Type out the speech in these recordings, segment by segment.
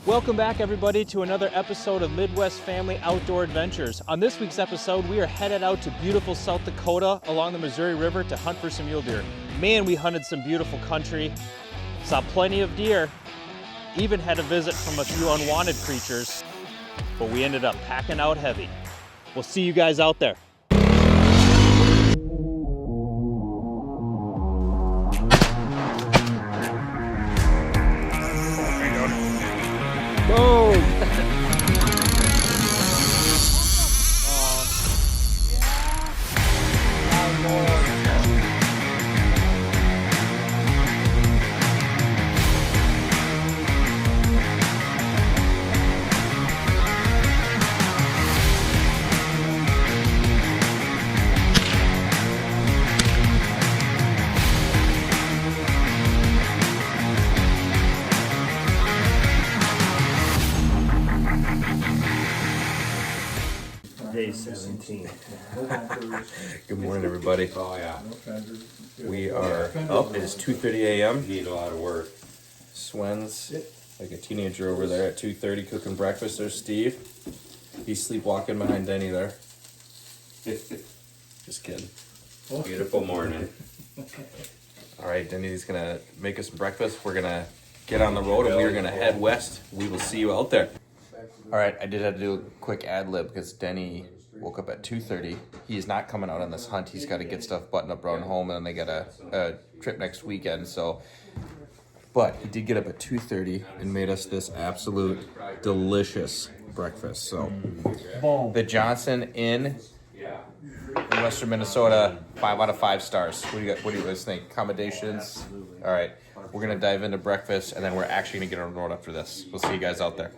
Welcome back, everybody, to another episode of Midwest Family Outdoor Adventures. On this week's episode, we are headed out to beautiful South Dakota along the Missouri River to hunt for some mule deer. Man, we hunted some beautiful country, saw plenty of deer, even had a visit from a few unwanted creatures, but we ended up packing out heavy. We'll see you guys out there. Boom! Day 17. Good morning, everybody. Oh yeah. We are up. It is 2:30 a.m. Need a lot of work. Swen's like a teenager over there at 2:30 cooking breakfast. There's Steve. He's sleepwalking behind Denny there. Just kidding. Beautiful morning. All right, Denny's gonna make us some breakfast. We're gonna get on the road and we are gonna head west. We will see you out there. All right, I did have to do a quick ad lib because Denny woke up at 2:30. He's not coming out on this hunt. He's got to get stuff buttoned up around home, and then they got a trip next weekend. So, but he did get up at 2:30 and made us this absolute delicious breakfast. So, the Johnson Inn in Western Minnesota, 5 out of 5 stars. What do you guys think? Accommodations. All right, we're gonna dive into breakfast, and then we're actually gonna get on the road after this. We'll see you guys out there.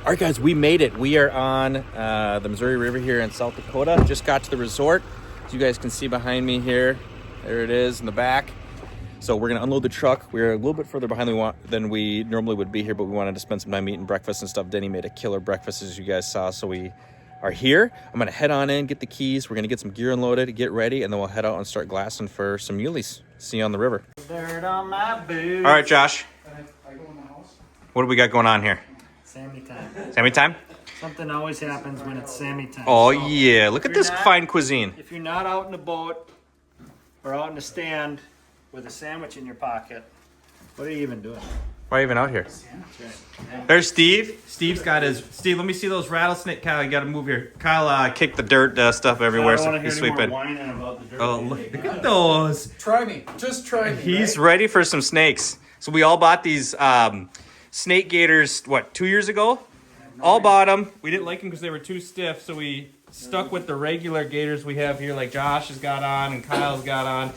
All right, guys, we made it. We are on the Missouri River here in South Dakota. Just got to the resort. As you guys can see behind me here, there it is in the back. So we're gonna unload the truck. We're a little bit further behind than we normally would be here, but we wanted to spend some time eating breakfast and stuff. Denny made a killer breakfast, as you guys saw, so we are here. I'm gonna head on in, get the keys. We're gonna get some gear unloaded, get ready, and then we'll head out and start glassing for some muleys. See you on the river. Dirt on my boots. All right, Josh. What do we got going on here? Sammy time. Sammy time? Something always happens when it's Sammy time. Oh, So, yeah. Look at you're this not- fine cuisine. If you're not out in the boat or out in the stand with a sandwich in your pocket, what are you even doing? Why are you even out here? That's right. There's Steve. Steve's got his... Steve, let me see those rattlesnake. Kyle, you got to move here. Kyle kicked the dirt stuff everywhere, I don't so want to he's hear any sweeping. more whining about the dirt. Oh, look at those. Try me. Just try me. He's right? ready for some snakes. So we all bought these snake gaiters, 2 years ago? All bought them. We didn't like them because they were too stiff, so we stuck with the regular gaiters we have here, like Josh has got on and Kyle's got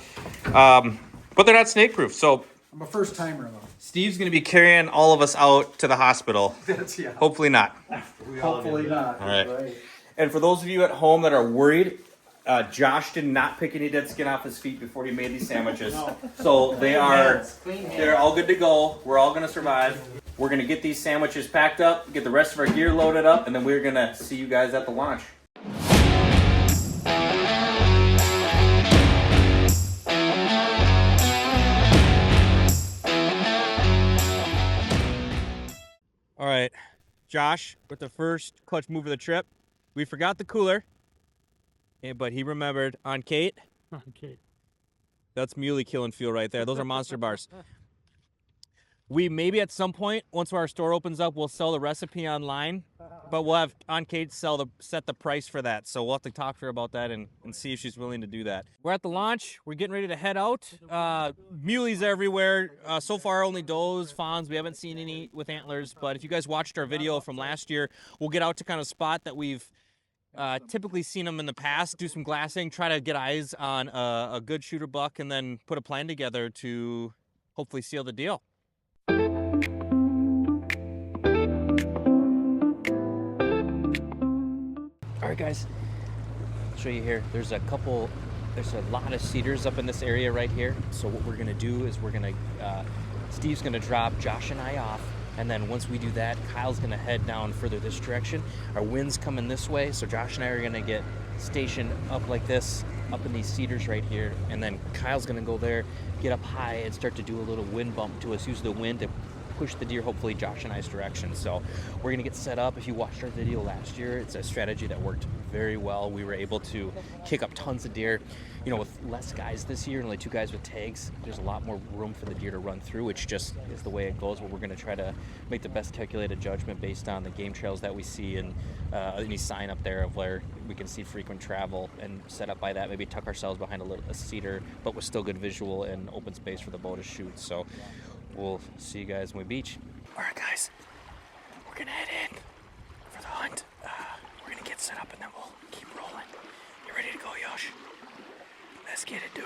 on. But they're not snake proof, so I'm a first timer though. Steve's going to be carrying all of us out to the hospital. That's yeah. Hopefully not. Hopefully not. All right. And for those of you at home that are worried, Josh did not pick any dead skin off his feet before he made these sandwiches. So they're all good to go. We're all going to survive. We're going to get these sandwiches packed up, get the rest of our gear loaded up, and then we're going to see you guys at the launch. All right, Josh, with the first clutch move of the trip, we forgot the cooler, but he remembered on Kate. Okay. That's Muley killing fuel right there. Those are Monster bars. We maybe at some point, once our store opens up, we'll sell the recipe online, but we'll have on Kate set the price for that. So we'll have to talk to her about that and see if she's willing to do that. We're at the launch. We're getting ready to head out. Muleys everywhere. So far only does, fawns. We haven't seen any with antlers, but if you guys watched our video from last year, we'll get out to kind of spot that we've typically seen them in the past, do some glassing, try to get eyes on a good shooter buck, and then put a plan together to hopefully seal the deal. All right, guys, I'll show you here. There's a lot of cedars up in this area right here. So what we're gonna do is Steve's gonna drop Josh and I off And then once we do that, Kyle's gonna head down further this direction. Our wind's coming this way, so Josh and I are gonna get stationed up like this, up in these cedars right here. And then Kyle's gonna go there, get up high, and start to do a little wind bump to us, use the wind to push the deer, hopefully Josh and I's direction. So we're gonna get set up. If you watched our video last year, it's a strategy that worked very well. We were able to kick up tons of deer. You know, with less guys this year and only 2 guys with tags, there's a lot more room for the deer to run through, which just is the way it goes. But we're gonna try to make the best calculated judgment based on the game trails that we see and any sign up there of where we can see frequent travel, and set up by that, maybe tuck ourselves behind a cedar, but with still good visual and open space for the bow to shoot. So we'll see you guys when we beach. All right, guys, we're gonna head in for the hunt. We're gonna get set up and then we'll keep rolling. You ready to go, Yosh? Let's get it, dude.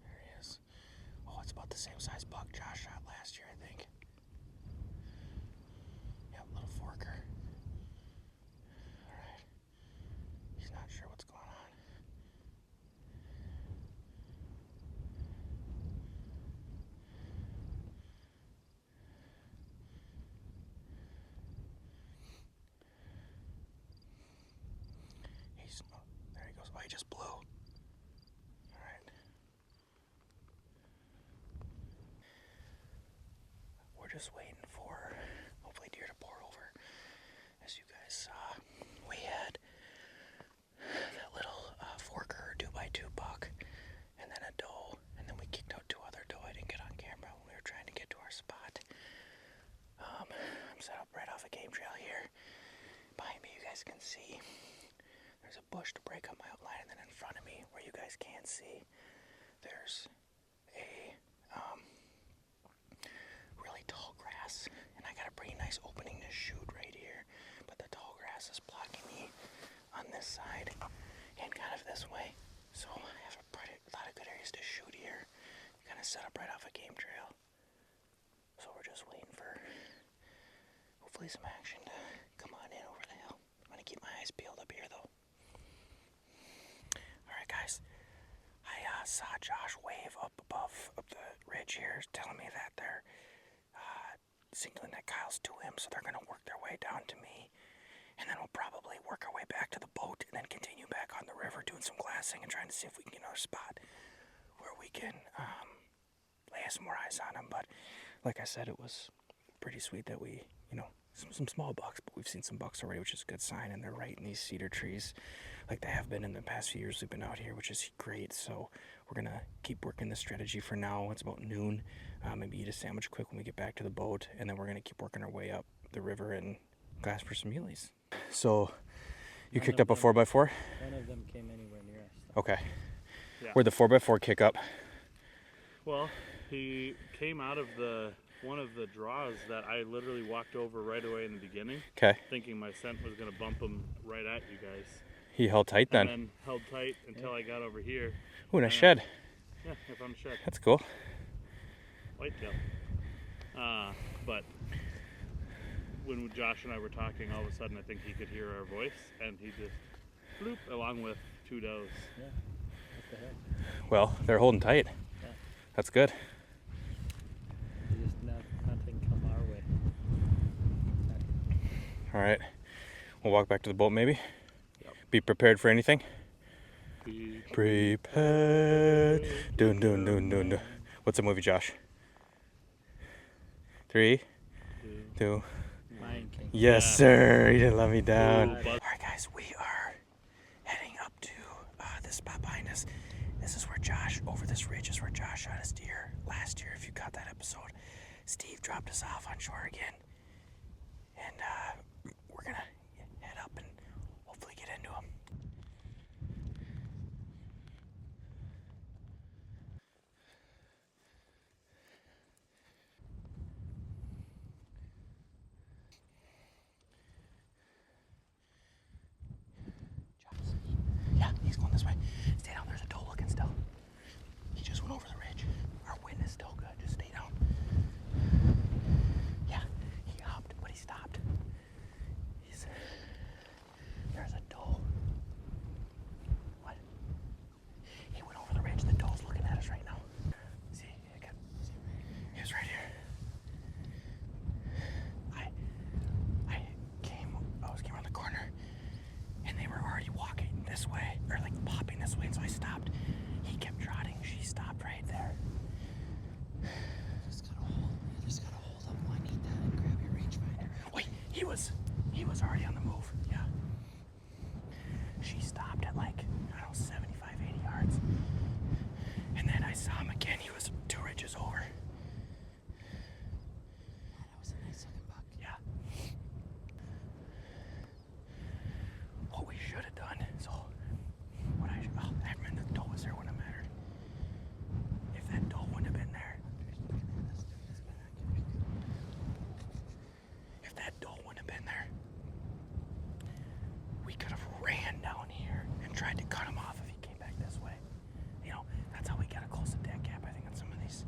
There he is. Oh, it's about the same size buck Josh shot last year, I think. Yep, little forker. All right. He's not sure what's going on. Oh, there he goes. Oh, he just blew. All right. We're just waiting for hopefully deer to pour over. As you guys saw, we had that little forker 2x2 buck, and then a doe, and then we kicked out 2 other doe. I didn't get on camera when we were trying to get to our spot. I'm set up right off a game trail here. Behind me, you guys can see there's a bush to break up my outline, and then in front of me, where you guys can't see, there's a really tall grass, and I got a pretty nice opening to shoot right here, but the tall grass is blocking me on this side and kind of this way, so I have a lot of good areas to shoot here. Kind of set up right off a game trail, so we're just waiting for hopefully some action to come on in over the hill. I'm gonna keep my eyes peeled up here though. Alright guys, I saw Josh wave up the ridge here, telling me that they're signaling that Kyle's to him, so they're gonna work their way down to me, and then we'll probably work our way back to the boat and then continue back on the river doing some glassing and trying to see if we can get another spot where we can lay some more eyes on them. But like I said, it was pretty sweet that we, you know, some small bucks, but we've seen some bucks already, which is a good sign, and they're right in these cedar trees like they have been in the past few years we've been out here, which is great. So we're gonna keep working this strategy for now. It's about noon. Maybe eat a sandwich quick when we get back to the boat, and then we're gonna keep working our way up the river and glass for some muleys. So you kicked up a 4x4? None of them came anywhere near us. Okay. Yeah. Where'd the 4x4 kick up? Well, he came out of one of the draws that I literally walked over right away in the beginning. Okay. Thinking my scent was going to bump him right at you guys. He held tight then? And then held tight until I got over here. Ooh, nice shed. Yeah, I found a shed. That's cool. Whitetail. But when Josh and I were talking, all of a sudden I think he could hear our voice, and he just floop along with 2 does. Yeah. What the heck? Well, they're holding tight. Yeah. That's good. Just nothing come our way. All right. We'll walk back to the boat maybe. Yep. Be prepared for anything. Be Prepared. Dun dun dun dun dun. What's the movie, Josh? 3, 2. Lion King. Yes, sir. You didn't let me down. Ooh, All right, guys. We are heading up to this spot behind us. This is where Josh, over this ridge is where Josh shot his deer last year. If you caught that episode, Steve dropped us off on shore again. And we're going to head up and hopefully get into him. Yeah, he's going this way. Stay down. There's a doe looking still. He just went over the ridge. Our wind is still good. Just stay down. this way, and so I stopped. He kept trotting. She stopped right there. Just gotta hold up. I need that and grab your rangefinder. Wait, he was already on the move. Yeah. She stopped at like, I don't know, 75, 80 yards. And then I saw him again. He was 2 ridges over. That was a nice looking buck. Yeah. What we should have done, so I mean, the doe was there when it mattered. If that doe wouldn't have been there, we could have ran down here and tried to cut him off if he came back this way. You know, that's how we got a close attack gap, I think, on some of these.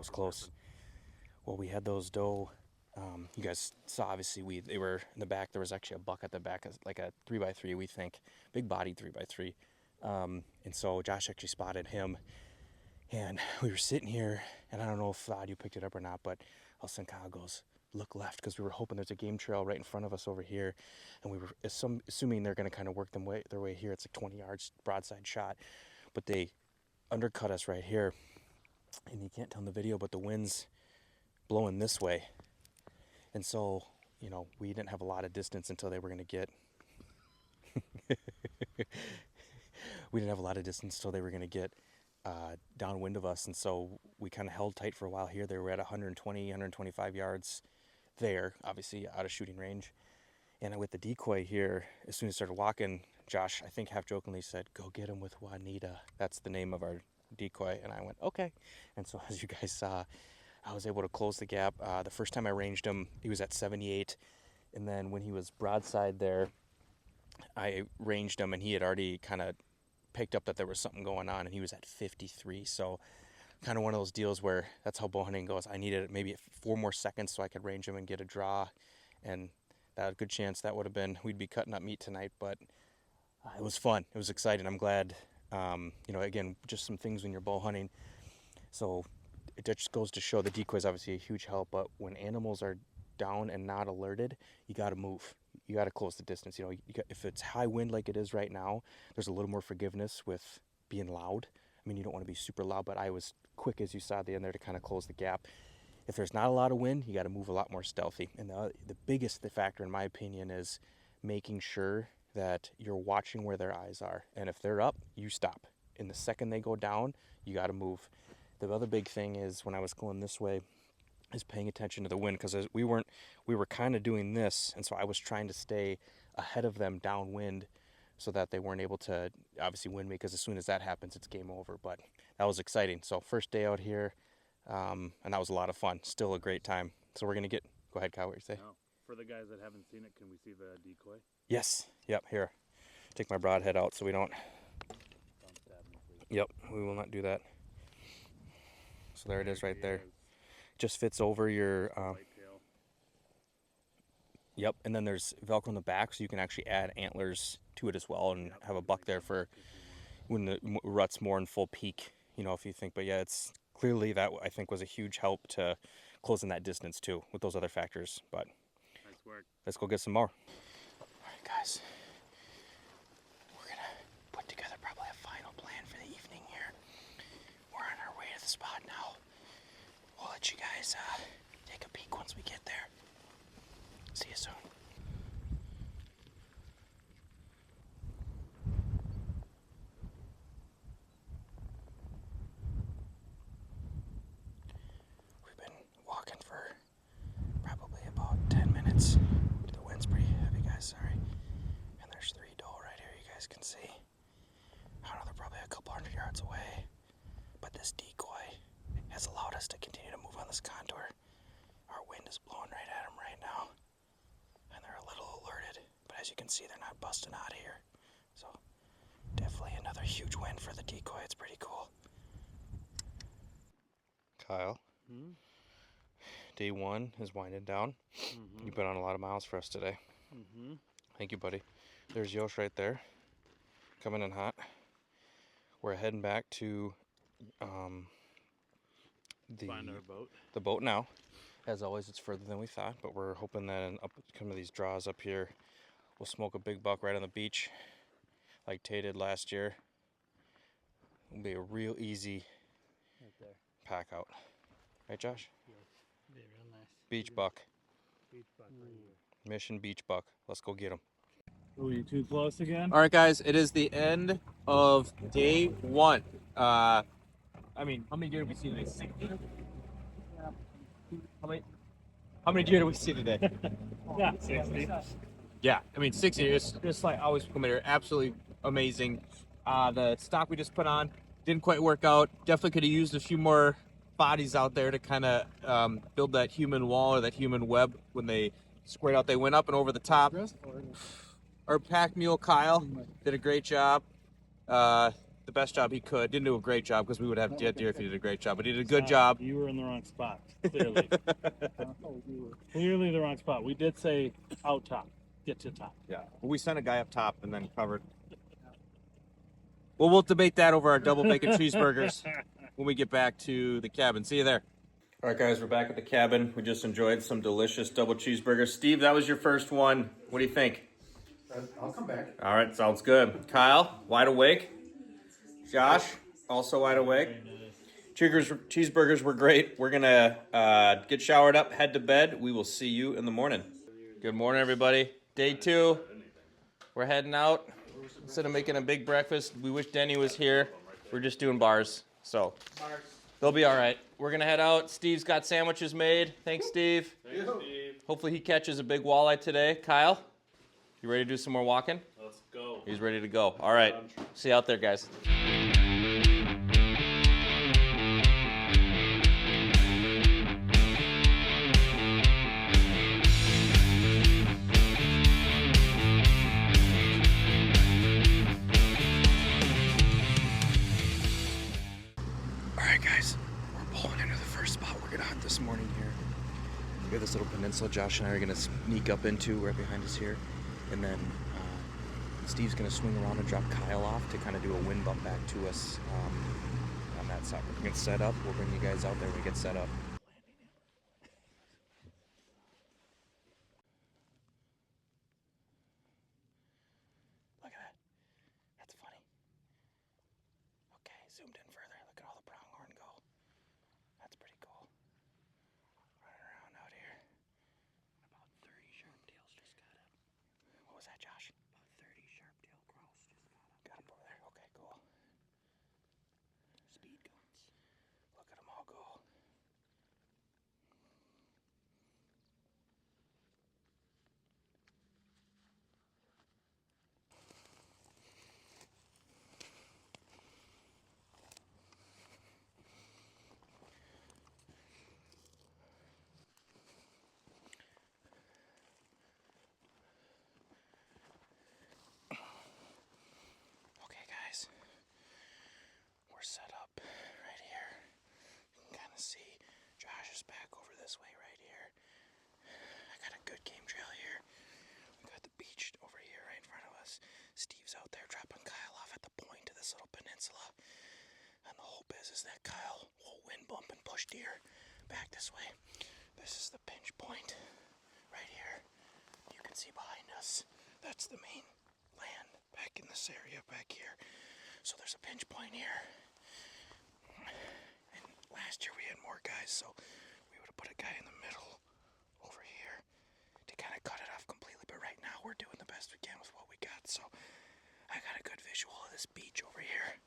was close. Well, we had those doe. You guys saw, obviously, they were in the back. There was actually a buck at the back, like a 3x3, we think. Big bodied 3x3. And so Josh actually spotted him. And we were sitting here, and I don't know if you picked it up or not, but all of a sudden Kyle goes, look left, because we were hoping there's a game trail right in front of us over here. And we were assuming they're going to kind of work their way here. It's like 20 yards broadside shot. But they undercut us right here. And you can't tell in the video, but the wind's blowing this way. And so, you know, we didn't have a lot of distance until they were going to get... we didn't have a lot of distance until they were going to get downwind of us. And so we kind of held tight for a while here. They were at 120, 125 yards there, obviously out of shooting range. And with the decoy here, as soon as I started walking, Josh, I think half jokingly said, go get him with Juanita. That's the name of our decoy. And I went, okay. And so as you guys saw, I was able to close the gap. The first time I ranged him, he was at 78. And then when he was broadside there, I ranged him, and he had already kind of picked up that there was something going on, and he was at 53. So kind of one of those deals where that's how bow hunting goes. I needed maybe 4 more seconds so I could range him and get a draw. And that had a good chance that would have been, we'd be cutting up meat tonight. But it was fun. It was exciting. I'm glad, you know, again, just some things when you're bow hunting. So it just goes to show the decoy is obviously a huge help, but when animals are down and not alerted, you got to move. You got to close the distance. You know, if it's high wind like it is right now, there's a little more forgiveness with being loud. I mean, you don't want to be super loud, but I was quick, as you saw at the end there, to kind of close the gap. If there's not a lot of wind, you got to move a lot more stealthy. And the biggest factor, in my opinion, is making sure that you're watching where their eyes are. And if they're up, you stop. And the second they go down, you got to move. The other big thing is, when I was going this way, is paying attention to the wind, because we were kind of doing this, and so I was trying to stay ahead of them downwind so that they weren't able to obviously wind me, because as soon as that happens, it's game over. But that was exciting. So first day out here, and that was a lot of fun. Still a great time. So we're gonna go ahead, Kyle, what you say? No. For the guys that haven't seen it, can we see the decoy? Yes. Yep. Here, take my broadhead out so we don't. Don't stab me, please. Yep, we will not do that. So there it is right there. Just fits over your Whitetail. Yep, and then there's Velcro in the back, so you can actually add antlers to it as well, and have a buck there for when the rut's more in full peak, you know, if you think. But yeah, it's clearly that, I think, was a huge help to closing that distance too with those other factors. But Nice work. let's go get some more. All right, guys, we're gonna put together probably a final plan for the evening here. We're on our way to the spot now. We'll let you guys take a peek once we get there. See you soon. We've been walking for probably about 10 minutes. The wind's pretty heavy, guys, sorry. And there's 3 doe right here, you guys can see. I don't know, they're probably a couple hundred yards away. But this decoy has allowed us to continue to move on this contour. Our wind is blowing right at them right now. And they're a little alerted. But as you can see, they're not busting out of here. So definitely another huge win for the decoy. It's pretty cool. Kyle, day 1 is winding down. You've been on a lot of miles for us today. Thank you, buddy. There's Yosh right there, coming in hot. We're heading back to Find our boat. the boat now. As always, it's further than we thought, but we're hoping that in some of these draws up here, we'll smoke a big buck right on the beach, like Tay did last year. It'll be a real easy Right there. pack out. Right, Josh? Be real nice. Beach buck. Beach buck right here. Mission beach buck. Let's go get him. Are you too close again? All right, guys, it is the end of day 1. I mean, how many deer did we see today? 60? How many deer did we see today? Yeah, 60. Yeah, I mean, 60. It's just like always come here. Absolutely amazing. The stock we just put on didn't quite work out. Definitely could have used a few more bodies out there to kind of build that human wall or that human web. When they squared out, they went up and over the top. Our pack mule Kyle did a great job. the best job he could. Didn't do a great job because we would have dead deer if he did a great job, but he did a good job. You were in the wrong spot, clearly. Clearly the wrong spot. We did say out top. Get to top. Yeah. Well, we sent a guy up top and then covered. Well, we'll debate that over our double bacon cheeseburgers when we get back to the cabin. See you there. All right, guys, we're back at the cabin. We just enjoyed some delicious double cheeseburgers. Steve, that was your first one. What do you think? I'll come back. All right, sounds good. Kyle, wide awake. Josh, also wide awake. Cheeseburgers were great. We're going to get showered up, head to bed. We will see you in the morning. Good morning, everybody. Day 2. We're heading out. Instead of making a big breakfast, we wish Denny was here. We're just doing bars, so they'll be all right. We're going to head out. Steve's got sandwiches made. Thanks, Steve. Thanks, Steve. Hopefully he catches a big walleye today. Kyle, you ready to do some more walking? Let's go. He's ready to go. All right. See you out there, guys. This morning here. We have this little peninsula Josh and I are going to sneak up into right behind us here, and then Steve's going to swing around and drop Kyle off to kind of do a wind bump back to us on that side. We're going to set up. We'll bring you guys out there when we get set up. Look at that. That's funny. Okay, zoomed in further. Look at all the pronghorn go. That's pretty cool. Running around out here. About 30 sharp-tails just got up. What was that, Josh? About 30 sharp-tail grouse just got up. Got him over there. Okay, cool. Speed guns. Look at them all go. Okay, guys. We're set up right here. You can kind of see Josh is back over this way right here. I got a good game trail here. We got the beach over here right in front of us. Steve's out there dropping Kyle off at the point of this little peninsula. And the whole biz is that Kyle will wind bump and push deer back this way. This is the pinch point right here. You can see behind us. That's the main land back in this area back here. So there's a pinch point here. And last year we had more guys, so we would have put a guy in the middle over here to kind of cut it off completely. But right now we're doing the best we can with what we got. So I got a good visual of this beach over here.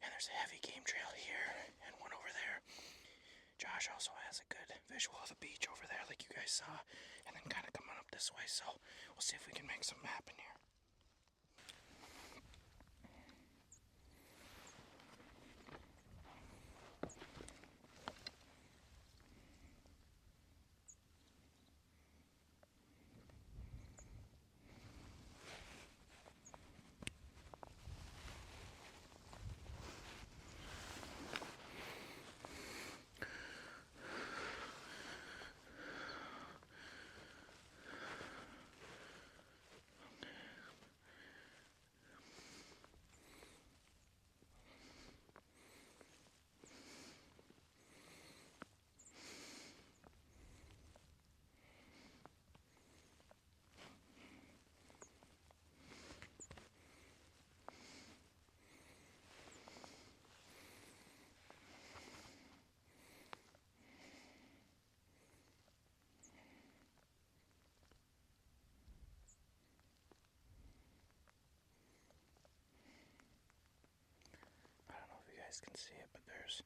And there's a heavy game trail here and one over there. Josh also has a good visual of the beach over there like you guys saw. And then kind of coming up this way. So we'll see if we can make something happen here. Can see it, but there's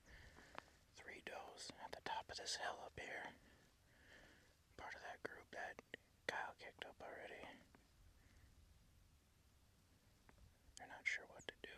3 does at the top of this hill up here. Part of that group that Kyle kicked up already. They're not sure what to do.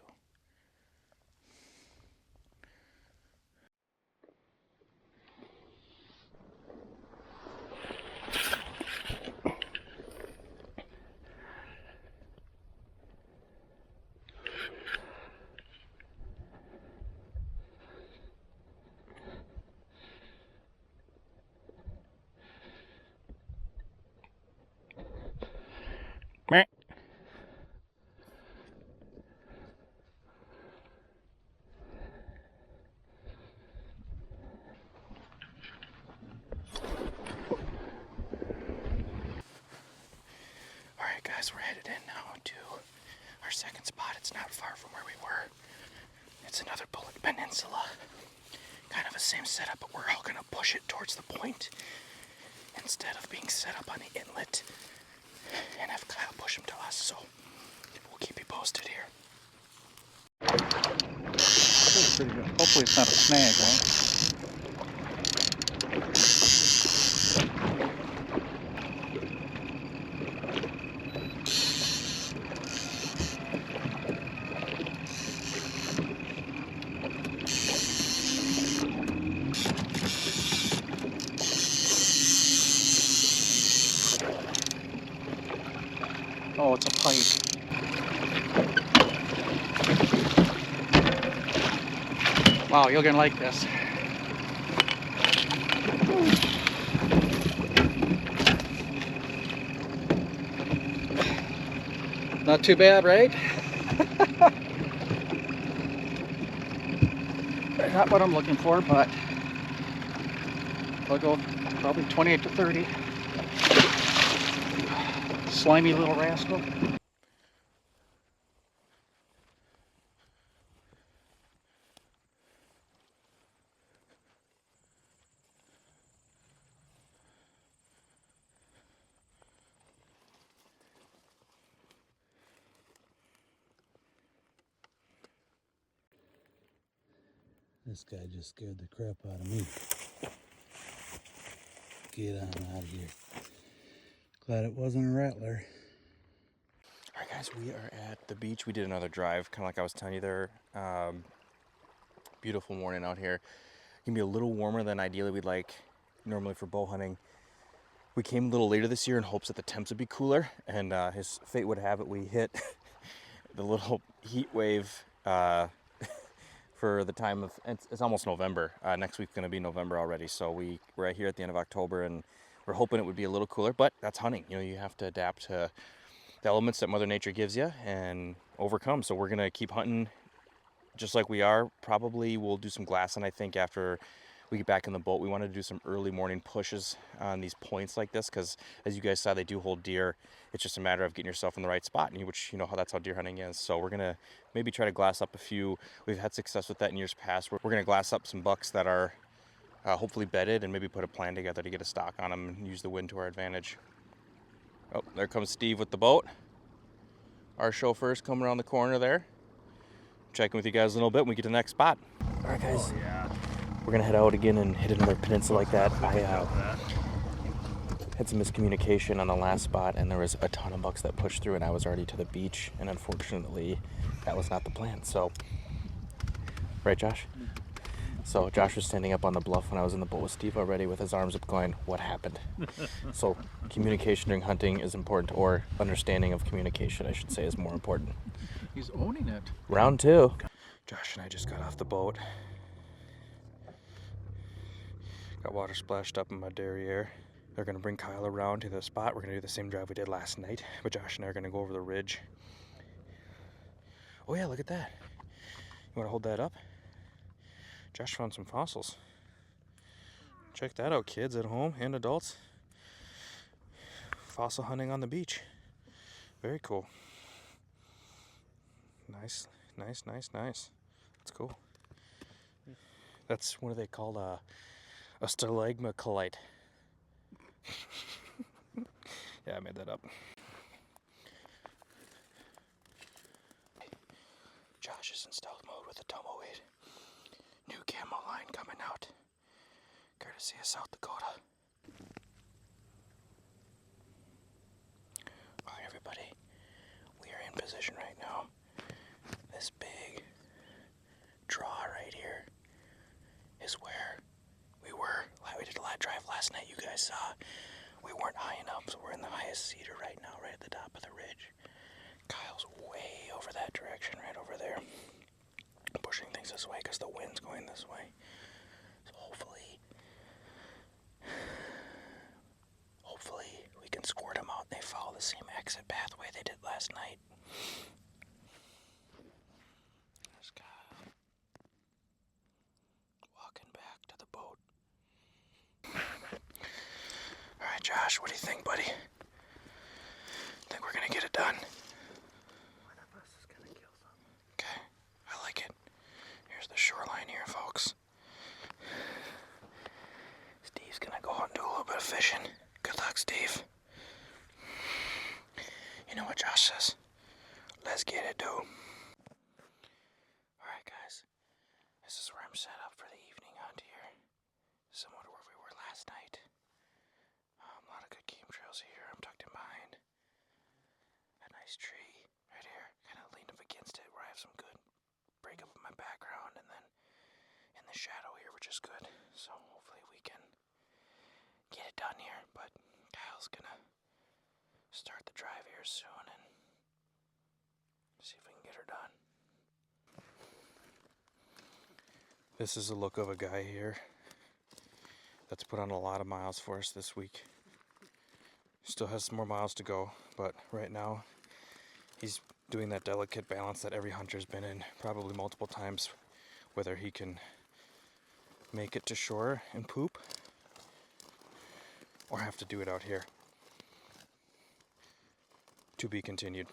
second spot. It's not far from where we were. It's another bullet peninsula. Kind of the same setup, but we're all gonna push it towards the point instead of being set up on the inlet and have Kyle push them to us. So we'll keep you posted here. That's pretty good. Hopefully it's not a snag, right? Oh, it's a pipe. Wow, you're gonna like this. Not too bad, right? Not what I'm looking for, but I'll go probably 28 to 30. Slimy little rascal. This guy just scared the crap out of me. Get on out of here. Glad it wasn't a rattler. All right, guys, we are at the beach. We did another drive, kind of like I was telling you there. Beautiful morning out here. It can be a little warmer than ideally we'd like normally for bow hunting. We came a little later this year in hopes that the temps would be cooler, and his fate would have it we hit the little heat wave for the time of, it's almost November. Next week's going to be November already, so we're right here at the end of October, and we're hoping it would be a little cooler, but that's hunting. You know, you have to adapt to the elements that Mother Nature gives you and overcome. So we're going to keep hunting just like we are. Probably we'll do some glassing, I think, after we get back in the boat. We want to do some early morning pushes on these points like this because, as you guys saw, they do hold deer. It's just a matter of getting yourself in the right spot, which, you know, that's how deer hunting is. So we're going to maybe try to glass up a few. We've had success with that in years past. We're going to glass up some bucks that are hopefully bedded and maybe put a plan together to get a stock on them and use the wind to our advantage. Oh, there comes Steve with the boat. Our chauffeur's coming around the corner there. Checking with you guys a little bit when we get to the next spot. All right, guys. We're going to head out again and hit another peninsula like that. I had some miscommunication on the last spot, and there was a ton of bucks that pushed through, and I was already to the beach, and unfortunately, that was not the plan. So, right, Josh? So Josh was standing up on the bluff when I was in the boat with Steve already with his arms up going, what happened? So communication during hunting is important, or understanding of communication, I should say, is more important. He's owning it. Round two. Josh and I just got off the boat. Got water splashed up in my derriere. They're going to bring Kyle around to the spot. We're going to do the same drive we did last night, but Josh and I are going to go over the ridge. Oh yeah, look at that. You want to hold that up? Josh found some fossils. Check that out, kids at home and adults. Fossil hunting on the beach. Very cool. Nice, nice, nice, nice. That's cool. That's, what are they called? A stalagmicalite. Yeah, I made that up. Josh is in stealth mode with the tumbleweed. New camo line coming out, courtesy of South Dakota. Alright, everybody, we are in position right now. This big draw right here is where we were. We did a live drive last night, you guys saw. We weren't high enough, so we're in the highest cedar right now, right at the top of the ridge. Kyle's way over that direction, right over there. Pushing things this way because the wind's going this way. So hopefully we can squirt them out and they follow the same exit pathway they did last night. There's Kyle walking back to the boat. All right, Josh, what do you think, buddy? Think we're gonna get it done? One of us is gonna set up for the evening hunt here, similar to where we were last night. A lot of good game trails here. I'm tucked in behind a nice tree right here, kind of leaned up against it where I have some good break up in my background, and then in the shadow here, which is good. So hopefully we can get it done here, but Kyle's gonna start the drive here soon and see if we can get her done. This is a look of a guy here that's put on a lot of miles for us this week. Still has some more miles to go, but right now he's doing that delicate balance that every hunter's been in probably multiple times, whether he can make it to shore and poop or have to do it out here. To be continued.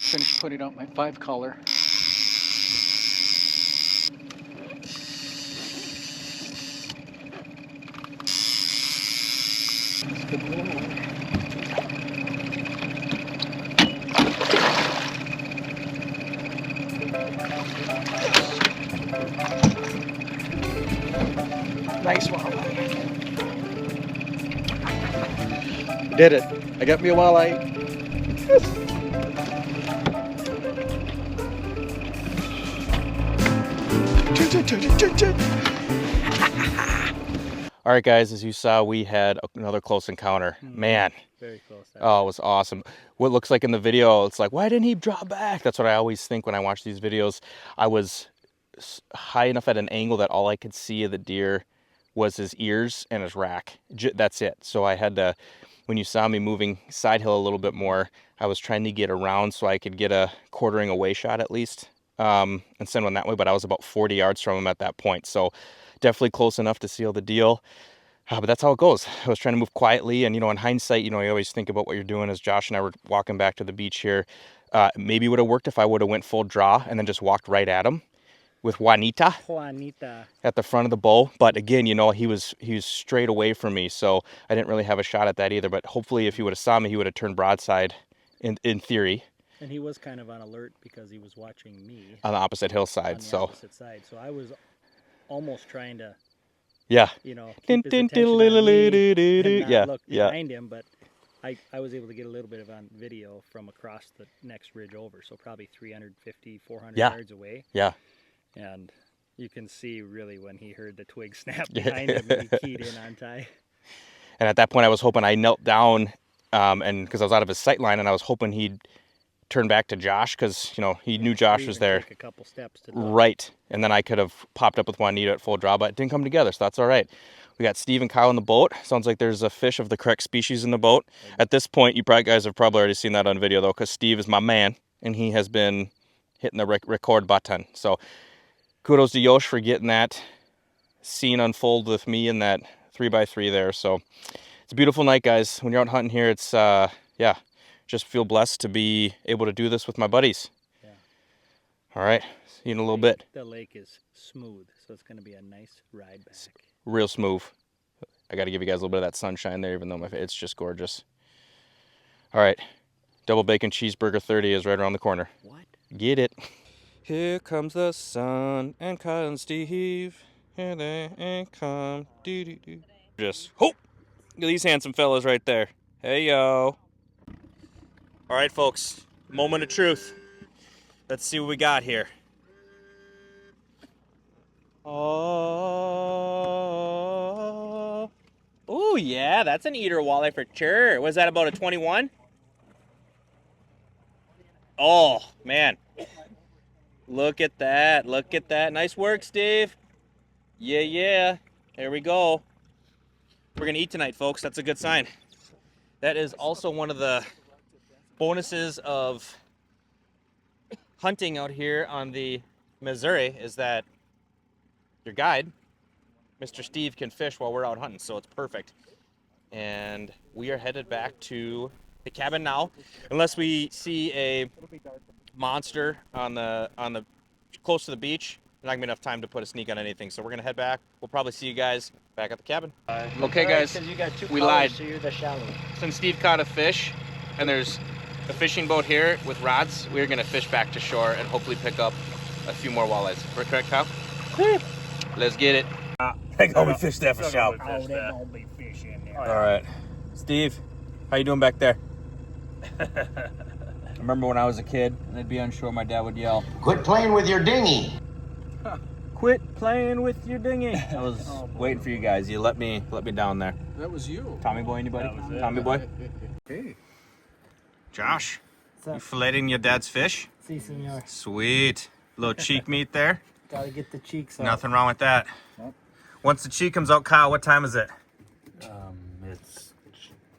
Finished putting out my 5-color. Nice one. Did it. I got me a walleye. All right, guys, as you saw, we had another close encounter. Man, Very close. oh, it was awesome. What looks like in the video, it's like, why didn't he drop back? That's what I always think when I watch these videos. I was high enough at an angle that all I could see of the deer was his ears and his rack. That's it. So I had to, when you saw me moving side hill a little bit more, I was trying to get around so I could get a quartering away shot at least, and send one that way, but I was about 40 yards from him at that point. So definitely close enough to seal the deal. But that's how it goes. I was trying to move quietly, and, you know, in hindsight, you know, you always think about what you're doing. As Josh and I were walking back to the beach here, maybe would have worked if I would have went full draw and then just walked right at him with Juanita at the front of the bow. But again, you know, he was straight away from me, so I didn't really have a shot at that either. But hopefully if he would have saw me, he would have turned broadside in theory. And he was kind of on alert because he was watching me On the opposite hillside. on the So opposite side. So I was almost trying to, yeah. you know, keep his attention on me and not look Yeah. behind him. But I was able to get a little bit of on video from across the next ridge over, so probably 350, 400 yards away. Yeah. And you can see really when he heard the twig snap behind him, and he keyed in on Ty. And at that point, I was hoping I knelt down, and because I was out of his sight line, and I was hoping he'd turn back to Josh because, you know, he knew Josh was there. Take a couple steps to the Right. And then I could have popped up with Juanita at full draw, but it didn't come together, so that's all right. We got Steve and Kyle in the boat. Sounds like there's a fish of the correct species in the boat. At this point, you guys have probably already seen that on video, though, because Steve is my man, and he has been hitting the record button. So kudos to Yosh for getting that scene unfold with me in that 3x3 there. So it's a beautiful night, guys. When you're out hunting here, it's yeah, just feel blessed to be able to do this with my buddies. Yeah. All right, see you in a little bit. The lake is smooth, so it's going to be a nice ride back. Real smooth. I got to give you guys a little bit of that sunshine there, even though it's just gorgeous. All right, double bacon cheeseburger 30 is right around the corner. What? Get it. Here comes the sun and Kyle and Steve. Here they come. Do. Just hope. Look at these handsome fellas right there. Hey yo. All right, folks. Moment of truth. Let's see what we got here. Oh. Oh yeah, that's an eater walleye for sure. Was that about a 21? Oh man. Look at that. Look at that. Nice work, Steve. Yeah. There we go. We're going to eat tonight, folks. That's a good sign. That is also one of the bonuses of hunting out here on the Missouri is that your guide, Mr. Steve, can fish while we're out hunting, so it's perfect. And we are headed back to the cabin now, unless we see a monster on the close to the beach. Not gonna be enough time to put a sneak on anything, so we're gonna head back. We'll probably see you guys back at the cabin. Okay, guys, You got two we colors, lied. so you're the shallow. Since Steve caught a fish, and there's a fishing boat here with rods, we're gonna fish back to shore and hopefully pick up a few more walleyes. Correct, Kyle? Let's get it. They gonna fish that for sure. Oh, they're going to be fish in there. All right, Steve, how you doing back there? Remember when I was a kid and I'd be on shore, my dad would yell, Quit playing with your dinghy. "Quit playing with your dinghy." I was waiting for you guys. You let me down there. That was you. Tommy boy, anybody? Tommy boy? Hey. Josh, you filleting your dad's fish? Si, senor. Sweet. Little cheek meat there. Gotta get the cheeks out. Nothing wrong with that. Nope. Once the cheek comes out, Kyle, what time is it? It's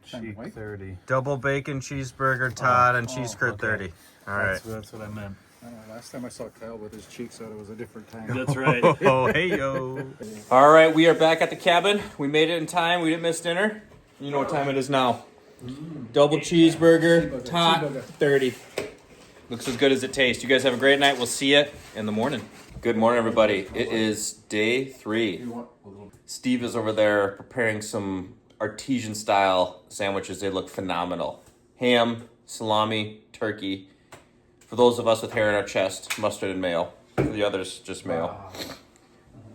cheek 30. Double bacon cheeseburger, Todd, and cheese curd 30. All right. That's what I meant. Last time I saw Kyle with his cheeks out, it was a different time. That's right. Oh, hey, yo. All right, we are back at the cabin. We made it in time. We didn't miss dinner. You know what time it is now. Double cheeseburger, tot, 30. Looks as good as it tastes. You guys have a great night. We'll see you in the morning. Good morning, everybody. It is day 3. Steve is over there preparing some artesian-style sandwiches. They look phenomenal. Ham, salami, turkey. For those of us with hair in our chest, mustard and mayo. For the others, just mayo.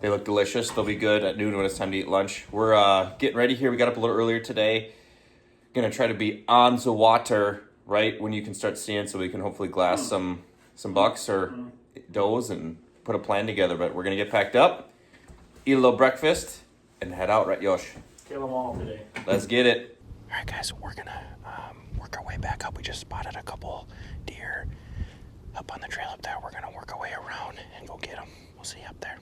They look delicious. They'll be good at noon when it's time to eat lunch. We're getting ready here. We got up a little earlier today. Gonna try to be on the water right when you can start seeing, so we can hopefully glass some bucks or does and put a plan together. But we're gonna get packed up, eat a little breakfast, and head out, right, Yosh? Kill them all today. Let's get it. All right, guys, we're gonna work our way back up. We just spotted a couple deer up on the trail up there. We're gonna work our way around and go get them. We'll see you up there.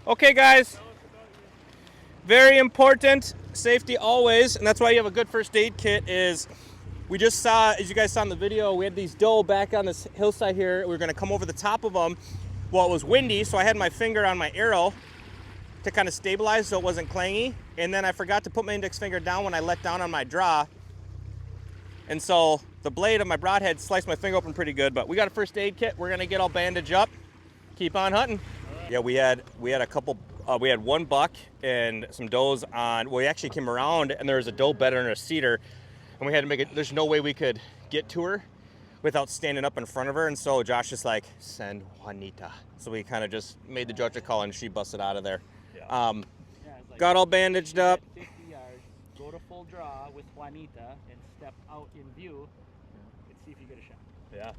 Okay, guys. Very important, safety always, and that's why you have a good first aid kit. Is we just saw, as you guys saw in the video, we had these doe back on this hillside here. We were going to come over the top of them. Well, it was windy, so I had my finger on my arrow to kind of stabilize so it wasn't clangy. And then I forgot to put my index finger down when I let down on my draw. And so the blade of my broadhead sliced my finger open pretty good, but we got a first aid kit. We're going to get all bandaged up. Keep on hunting. Yeah, we had a couple. We had one buck and some does on. Well, we actually came around and there was a doe bed under a cedar, and we had to make it. There's no way we could get to her without standing up in front of her. And so Josh is like, send Juanita. So we kind of just made the judge a call, and she busted out of there. Yeah. Like Got all bandaged up. 50 yards, go to full draw with Juanita, and step out in view, and see if you get a shot. Yeah.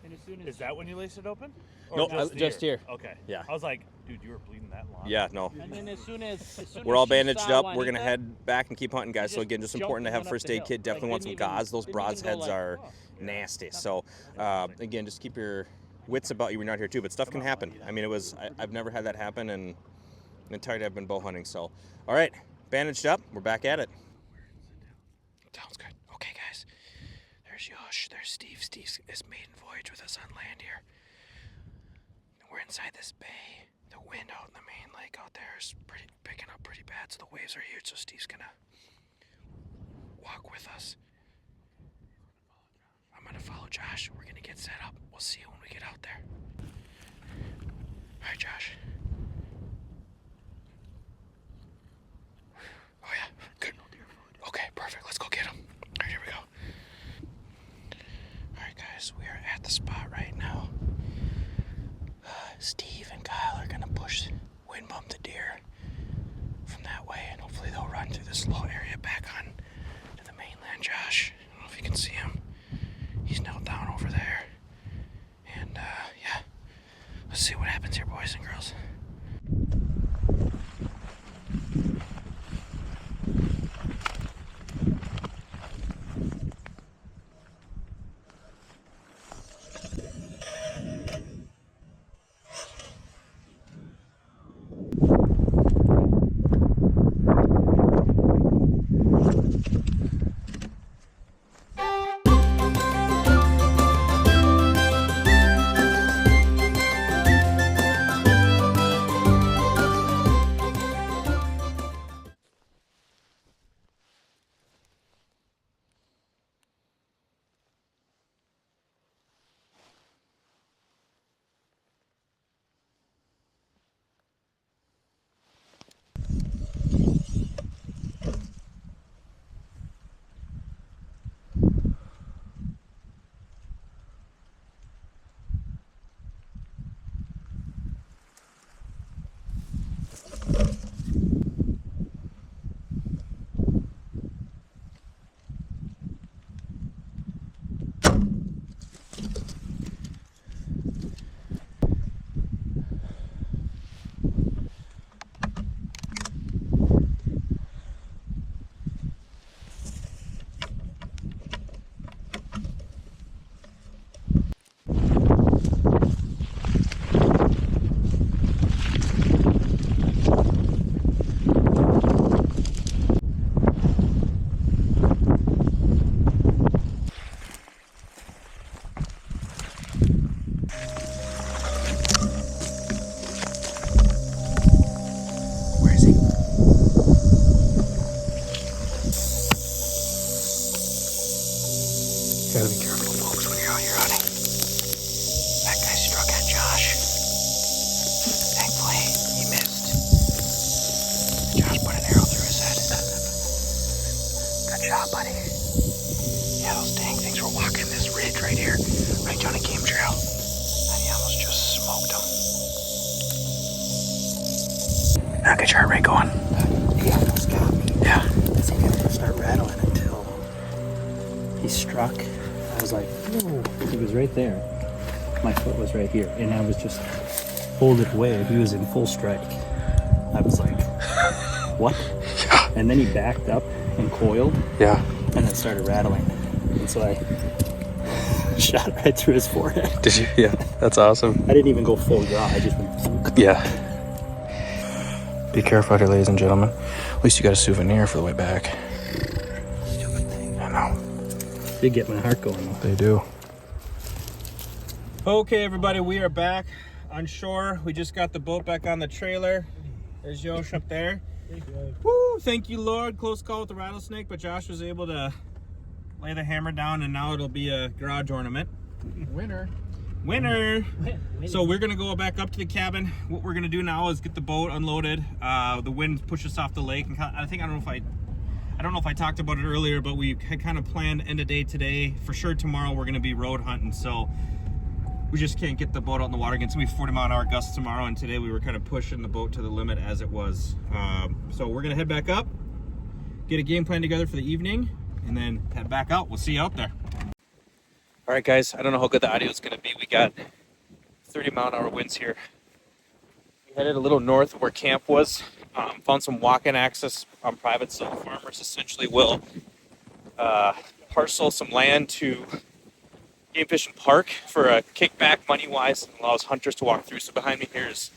And as soon as Is that when you laced it open? Or No, just here. Okay. Yeah. I was like, dude, you were bleeding that long. Yeah, no. And then as soon as We're all she bandaged saw up. We're gonna Juanita, head back and keep hunting, guys. So just again, just jumped important to and have went up first the aid hill. kit. Definitely Like, want some didn't even- gauze. Those didn't even go broadheads like, are oh. nasty. So again, just keep your wits about you when you're out here too. But stuff can happen. I mean, I've never had that happen, and the entire day I've been bow hunting. So, all right, bandaged up. We're back at it. Sounds good. Okay, guys. There's Josh. There's Steve. Steve's his maiden voyage with us on land here. We're inside this bay. The wind out in the main lake out there is picking up pretty bad, so the waves are huge. So Steve's gonna walk with us. I'm gonna follow Josh. We're gonna get set up. We'll see you when we get out there. All right, Josh. Oh yeah, good. Okay, perfect. Let's go get him. All right, here we go. All right, guys, we are at the spot right now. Steve and Kyle are gonna push wind bump the deer from that way, and hopefully they'll run through this little area back on to the mainland. Josh, I don't know if you can see him. He's knelt down over there. And yeah, let's see what happens here, boys and girls. Gotta be careful, folks, when you're out here hunting. That guy struck at Josh. Thankfully, he missed. Josh put an arrow through his head. Good job, buddy. Yeah, those dang things were walking this ridge right here, right down a game trail. And he almost just smoked them. Now get your heart rate going. He almost got me. Yeah. Because he didn't start rattling until he struck. I was like, no. He was right there. My foot was right here. And I was just folded away. He was in full strike. I was like, what? Yeah. And then he backed up and coiled. Yeah. And then started rattling. And so I shot right through his forehead. Did you? Yeah. That's awesome. I didn't even go full draw. I just went. Yeah. Be careful out here, ladies and gentlemen. At least you got a souvenir for the way back. I know. They get my heart going though. They do. Okay, everybody, we are back on shore. We just got the boat back on the trailer. There's Yosh up there. Woo! Thank you, Lord. Close call with the rattlesnake, but Josh was able to lay the hammer down, and now it'll be a garage ornament. Winner. Winner! So we're gonna go back up to the cabin. What we're gonna do now is get the boat unloaded. The wind pushed us off the lake, and I don't know if I talked about it earlier, but we had kind of planned end of day today. For sure tomorrow we're gonna be road hunting, so we just can't get the boat out in the water again. It's gonna be 40-mile-an-hour gusts tomorrow, and today we were kind of pushing the boat to the limit as it was. So we're gonna head back up, get a game plan together for the evening, and then head back out. We'll see you out there. All right, guys, I don't know how good the audio is gonna be. We got 30-mile-an-hour winds here. We headed a little north of where camp was. Found some walk-in access on private, so farmers essentially will parcel some land to Game Fish and Park for a kickback money-wise, and allows hunters to walk through. So behind me here is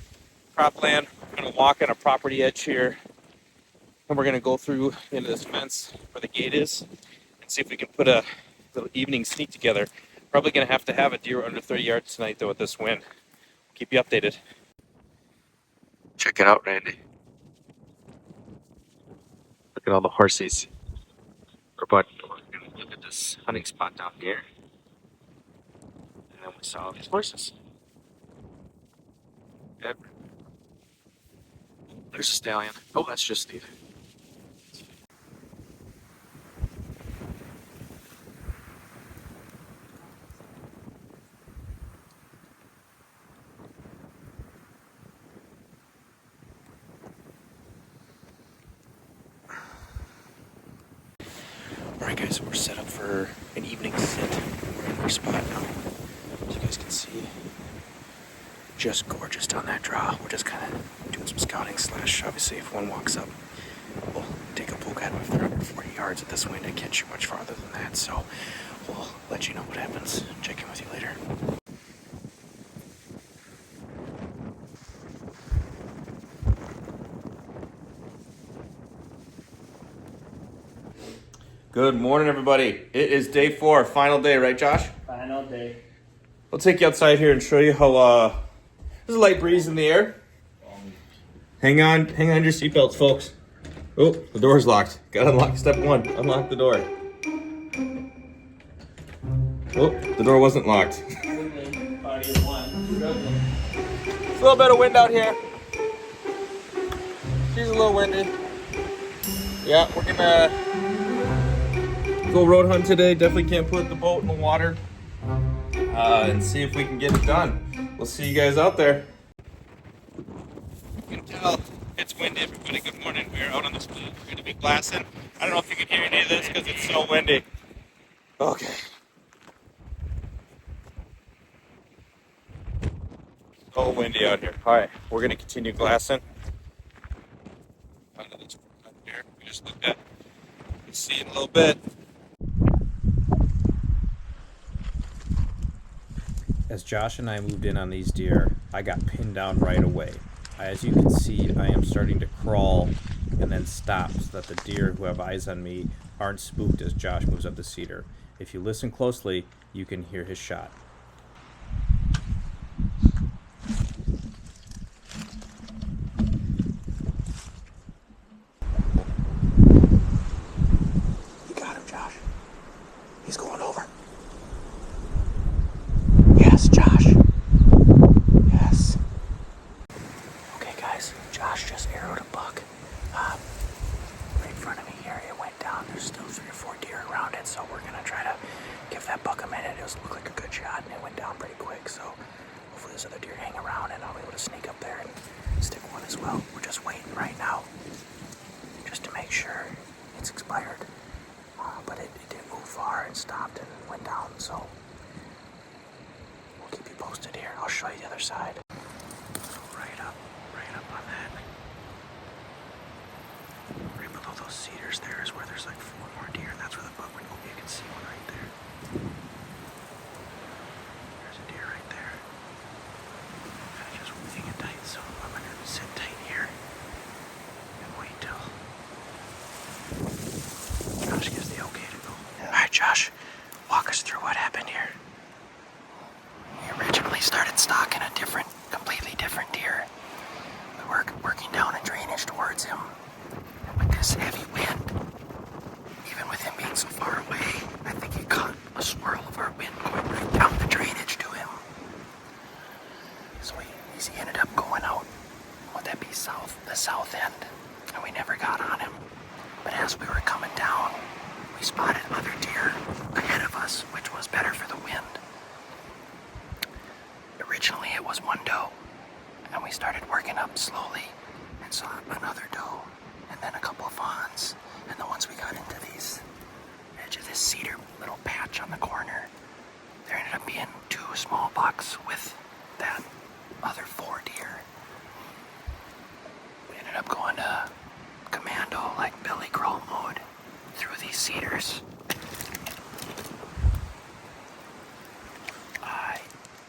cropland. We're going to walk on a property edge here, and we're going to go through into this fence where the gate is and see if we can put a little evening sneak together. Probably going to have a deer under 30 yards tonight, though, with this wind. Keep you updated. Check it out, Randy. Look at all the horses. We're about to look at this hunting spot down here. And then we saw all these horses. Yep. There's a stallion. Oh, that's just Steve. Alright guys, we're set up for an evening sit. We're in our spot now. As you guys can see, just gorgeous down that draw. We're just kind of doing some scouting / obviously if one walks up, we'll take a poke at them if they're under 40 yards at this wind. I can't shoot much farther than that, so we'll let you know what happens. Check in with you later. Good morning, everybody. It is day 4, final day, right, Josh? Final day. I'll take you outside here and show you how there's a light breeze in the air. Hang on your seatbelts, folks. Oh, the door's locked. Gotta unlock step 1. Unlock the door. Oh, the door wasn't locked. It's a little bit of wind out here. She's a little windy. Yeah, we're gonna go road hunt today. Definitely can't put the boat in the water. And see if we can get it done. We'll see you guys out there. You can tell it's windy, everybody. Good morning. We're out on this boat. We're going to be glassing. I don't know if you can hear any of this because it's so windy. Okay. So windy out here. All right, we're going to continue glassing. Here. We just looked at. You'll see in a little bit. As Josh and I moved in on these deer, I got pinned down right away. As you can see, I am starting to crawl and then stop so that the deer who have eyes on me aren't spooked as Josh moves up the cedar. If you listen closely, you can hear his shot. You got him, Josh. He's going over. Yes, Josh. Yes. Okay, guys. Josh just arrowed a buck. Right in front of me here. It went down. There's still 3 or 4 deer around it, so we're gonna try to give that buck a minute. It was looked like a good shot, and it went down pretty quick. So hopefully this other deer hang around, and I'll be able to sneak up there and stick one as well. We're just waiting right now, just to make sure it's expired. But it didn't move far and stopped and went down. So. We'll keep you posted here. I'll show you the other side. So right up on that. Right below those cedars there is where there's like 4 more deer, and that's where the buck went. Oh, you can see one right there. There's a deer right there. Kind of just hanging tight, so I'm gonna sit tight here as we were coming down, we spotted other deer ahead of us, which was better for the wind. Originally it was one doe, and we started working up slowly and saw another doe, and then a couple of fawns. And then once we got into these edge of this cedar little patch on the corner, there ended up being 2 small bucks with that other 4 deer. We ended up going to commando, like Billy Crawl mode, through these cedars.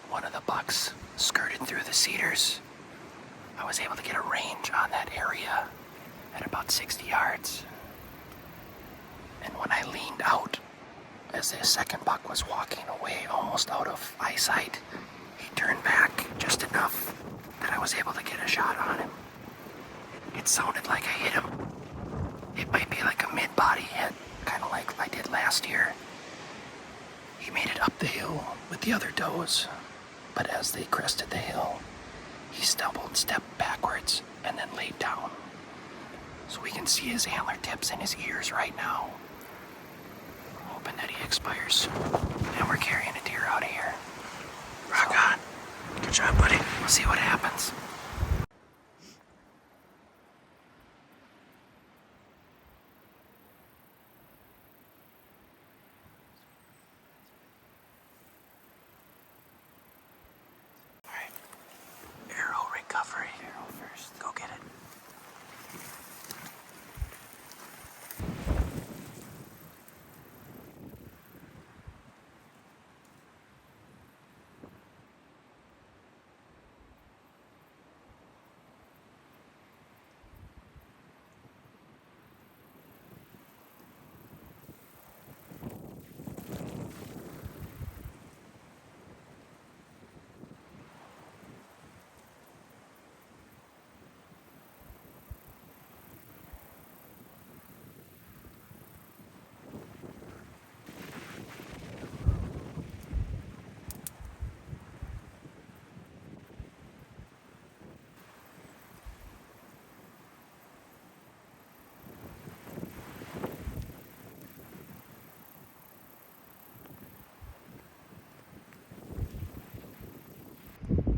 One of the bucks skirted through the cedars. I was able to get a range on that area at about 60 yards. And when I leaned out, as the second buck was walking away, almost out of eyesight, he turned back just enough that I was able to get a shot on him. It sounded like I hit him. It might be like a mid-body hit, kind of like I did last year. He made it up the hill with the other does, but as they crested the hill, he stumbled, stepped backwards, and then laid down. So we can see his antler tips in his ears right now. We're hoping that he expires soon, and we're carrying a deer out of here. Rock on. Good job, buddy. We'll see what happens. Arrow recovery. Arrow first. Go get it.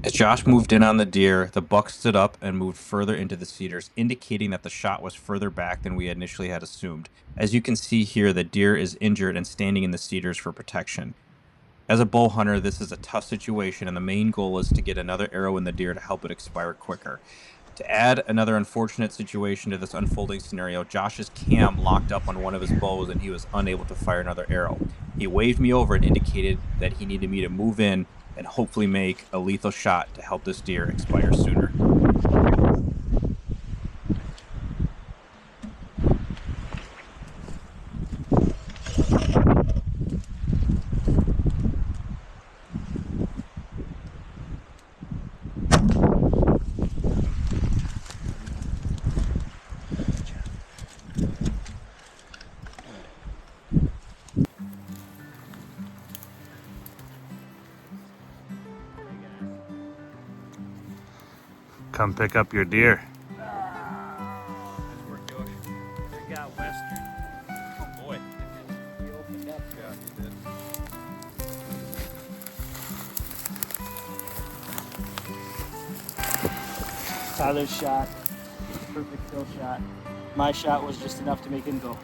As Josh moved in on the deer, the buck stood up and moved further into the cedars, indicating that the shot was further back than we initially had assumed. As you can see here, the deer is injured and standing in the cedars for protection. As a bow hunter, this is a tough situation, and the main goal is to get another arrow in the deer to help it expire quicker. To add another unfortunate situation to this unfolding scenario, Josh's cam locked up on one of his bows and he was unable to fire another arrow. He waved me over and indicated that he needed me to move in and hopefully make a lethal shot to help this deer expire sooner. Come pick up your deer. We got Western. Oh boy. He opened up. Yeah, he did. Tyler's shot, perfect kill shot. My shot was just enough to make him go.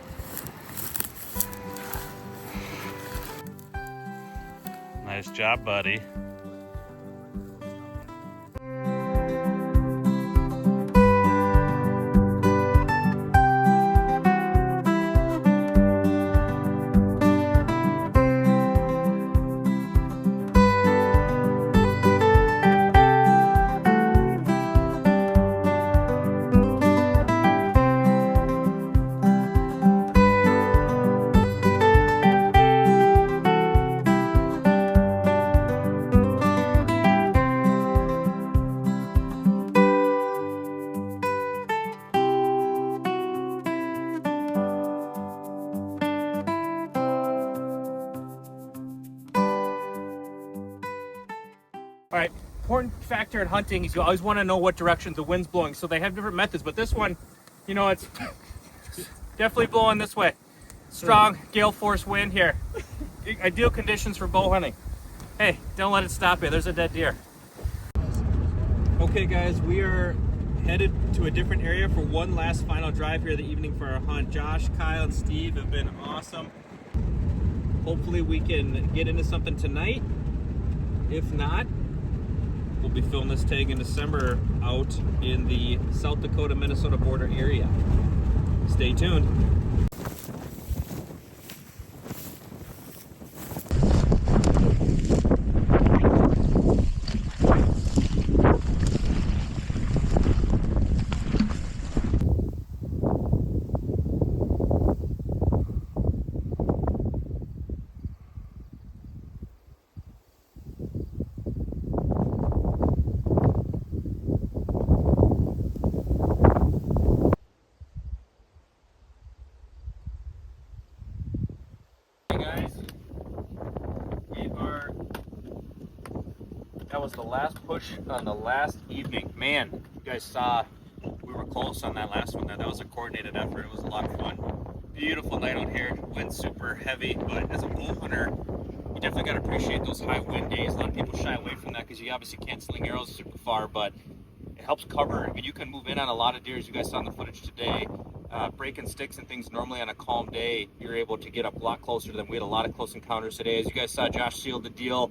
Nice job, buddy. All right, important factor in hunting is you always want to know what direction the wind's blowing. So they have different methods, but this one, you know, it's Definitely blowing this way. Strong gale force wind here. Ideal conditions for bow hunting. Hey, don't let it stop you. There's a dead deer. Okay guys, we are headed to a different area for one last final drive here of the evening for our hunt. Josh, Kyle, and Steve have been awesome. Hopefully we can get into something tonight. If not, we'll be filming this tag in December out in the South Dakota, Minnesota border area. Stay tuned. That was the last push on the last evening. Man, you guys saw we were close on that last one. That was a coordinated effort. It was a lot of fun. Beautiful night out here. Wind super heavy, but as a bow hunter, you definitely got to appreciate those high wind days. A lot of people shy away from that because you obviously can't sling arrows super far, but it helps cover. I mean, you can move in on a lot of deer, as you guys saw in the footage today. Breaking sticks and things normally on a calm day, you're able to get up a lot closer to them. We had a lot of close encounters today. As you guys saw, Josh sealed the deal.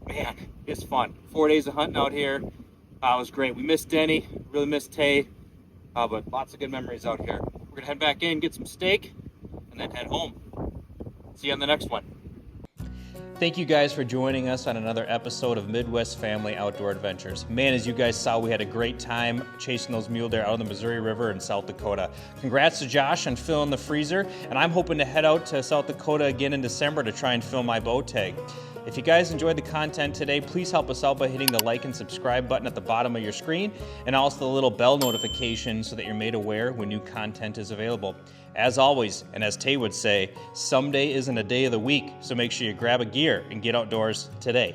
Man, it's fun. 4 days of hunting out here. It was great. We missed Denny, really missed Tay, but lots of good memories out here. We're gonna head back in, get some steak, and then head home. See you on the next one. Thank you guys for joining us on another episode of Midwest Family Outdoor Adventures. Man, as you guys saw, we had a great time chasing those mule deer out on the Missouri River in South Dakota. Congrats to Josh on filling the freezer, and I'm hoping to head out to South Dakota again in December to try and film my bow tag. If you guys enjoyed the content today, please help us out by hitting the like and subscribe button at the bottom of your screen, and also the little bell notification so that you're made aware when new content is available. As always, and as Tay would say, someday isn't a day of the week, so make sure you grab a gear and get outdoors today.